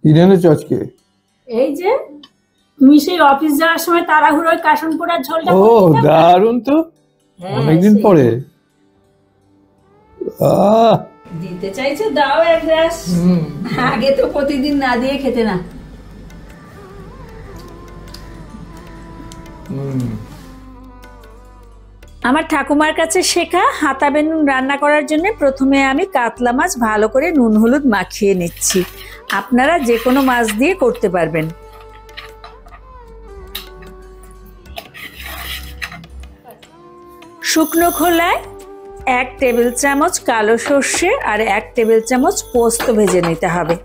কি এনেছো আজকে? এই যে তুমি সেই অফিস যাওয়ার সময় তাড়াহুড়োয় কাশন পোড়ার ঝোলটা ও দারুণ তো, অনেকদিন পরে। দিতে চাইছো, দাও এক গ্লাস। আগে তো প্রতিদিন না দিয়ে খেতে না। আমার ঠাকুমার কাছে শেখা হাতা বেনুন রান্না করার জন্য প্রথমে আমি কাতলা মাছ ভালো করে নুন হলুদ মাখিয়ে নিচ্ছি। আপনারা যে কোনো মাছ দিয়ে করতে পারবেন। শুকনো খোলায় 1 টেবিল চামচ কালো সর্ষে আর 1 টেবিল চামচ পোস্ত ভেজে নিতে হবে।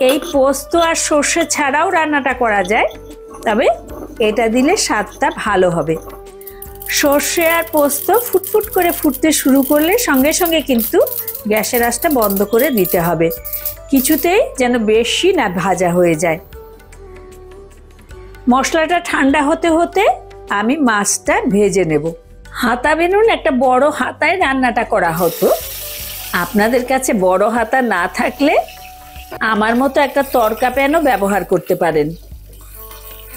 এই পোস্ত আর সর্ষে ছাড়াও রান্নাটা করা যায়, তবে এটা দিলে স্বাদটা ভালো হবে। সর্ষে আর পোস্ত ফুটফুট করে ফুটতে শুরু করলে সঙ্গে সঙ্গে কিন্তু গ্যাসের আঁচটা বন্ধ করে দিতে হবে, কিছুতেই যেন বেশি না ভাজা হয়ে যায়। মশলাটা ঠান্ডা হতে হতে আমি মাছটা ভেজে নেব। হাতা বেনুন একটা বড় হাতায় রান্নাটা করা হতো। আপনাদের কাছে বড় হাতা না থাকলে আমার মতো একটা তড়কা প্যানও ব্যবহার করতে পারেন।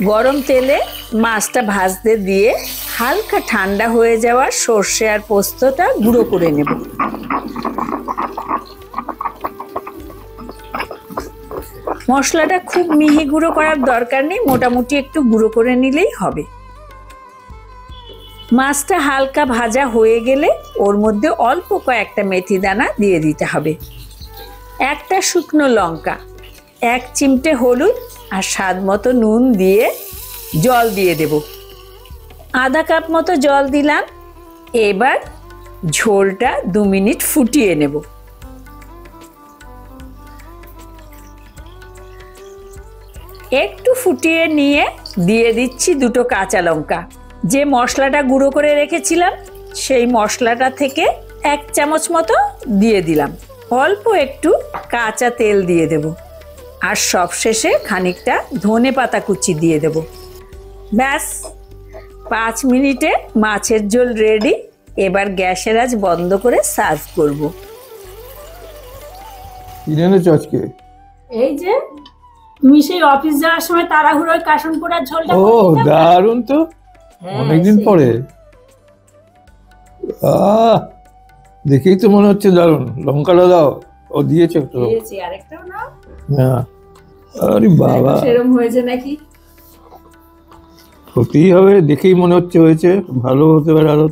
গরম তেলে মাছটা ভাজতে দিয়ে হালকা ঠান্ডা হয়ে যাওয়া সর্ষে আর পোস্তটা গুঁড়ো করে নেব। মশলাটা খুব মিহি গুঁড়ো করার দরকার নেই, মোটামুটি একটু গুঁড়ো করে নিলেই হবে। মাছটা হালকা ভাজা হয়ে গেলে ওর মধ্যে অল্প কয়েকটা মেথি দানা দিয়ে দিতে হবে, একটা শুকনো লঙ্কা, 1 চিমটে হলুদ আর স্বাদ মতো নুন দিয়ে জল দিয়ে দেব। আধা কাপ মতো জল দিলাম। এবার ঝোলটা 2 মিনিট ফুটিয়ে নেব। একটু ফুটিয়ে নিয়ে দিয়ে দিচ্ছি 2টো কাঁচা লঙ্কা। যে মশলাটা গুঁড়ো করে রেখেছিলাম সেই মশলাটা থেকে 1 চামচ মতো দিয়ে দিলাম। অল্প একটু কাঁচা তেল দিয়ে দেব, আর সবশেষে খানিকটা ধনেপাতা কুচি দিয়ে দেব। ব্যাস, 5 মিনিটে মাছের ঝোল রেডি। এবার গ্যাসের আঁচ বন্ধ করে সার্ভ করব। কি এনেছো আজকে? এই যে তুমি সেই অফিস যাওয়ার সময় তাড়াহুড়োয় কাশন পোড়ার ঝোলটা। ও দারুণ তো, অনেকদিন পরে। দেখেই তো মনে হচ্ছে দারুণ। লঙ্কাটা দাও। ও দিয়েছে একটু। দিয়েছি, আরেকটাও নাও। হ্যাঁ, আরে বাবা, সেরকম হয়েছে নাকি? হতেই হবে, দেখেই মনে হচ্ছে হয়েছে। ভালো হতে পারে, আরো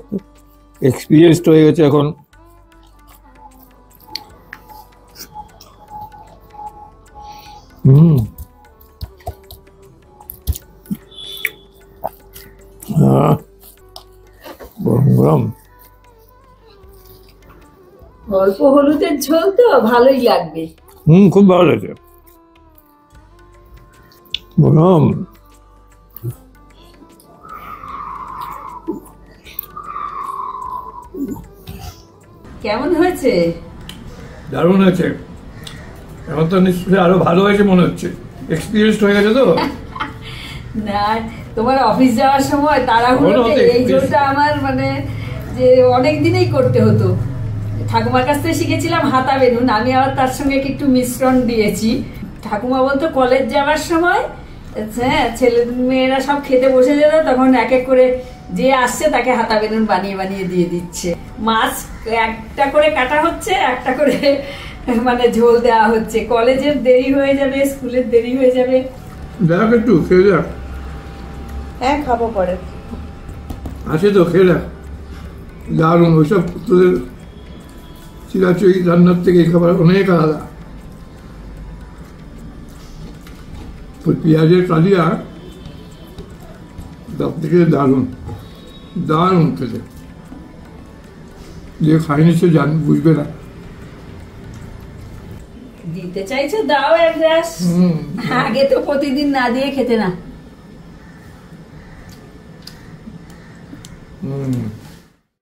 এক্সপিরিয়েন্সড হয়ে গেছে এখন। গরম গরম। অল্প হলুদের ঝোল তো ভালোই লাগবে। খুব ভালো লাগছে। গরম। কেমন হয়েছে? দারুণ হয়েছে। এখন তো নিশ্চয়ই আরো ভালো হয়েছে মনে হচ্ছে। এক্সপিরিয়েন্সড হয়ে গেছে তো। না, তোমার অফিস যাওয়ার সময় তাড়াহুড়োতে এই ঝোলটা আমার মানে যে অনেক দিনেই করতে হতো। ঠাকুমার কাছ থেকে শিখেছিলাম হাতা বেনুন, আমি আবার তার সঙ্গে একটু মিশ্রণ দিয়েছি। ঠাকুমা বলতো কলেজ যাওয়ার সময় হ্যাঁ ছেলে মেয়েরা সব খেতে বসে যেত, তখন এক এক করে যে আসছে তাকে হাতা বেনুন বানিয়ে বানিয়ে দিয়ে দিচ্ছে। মাছ একটা করে কাটা হচ্ছে, একটা করে মানে ঝোল দেওয়া হচ্ছে। কলেজের দেরি হয়ে যাবে, স্কুলের দেরি হয়ে যাবে। দেখ একটু খেয়ে দেখ। হ্যাঁ, খাবো পরে। আছে তো, খেয়ে দেখ। দারুণ। ওইসব তোদের চিরাচুরি রান্নার থেকে এই খাবার অনেক আলাদা। পেঁয়াজের কালিয়া তার থেকে দারুণ, দারুণ খেতে। যে খাইনি সে বুঝবে না। দিতে চাইছো, দাও এক গ্লাস। আগে তো প্রতিদিন না দিয়ে খেতে না।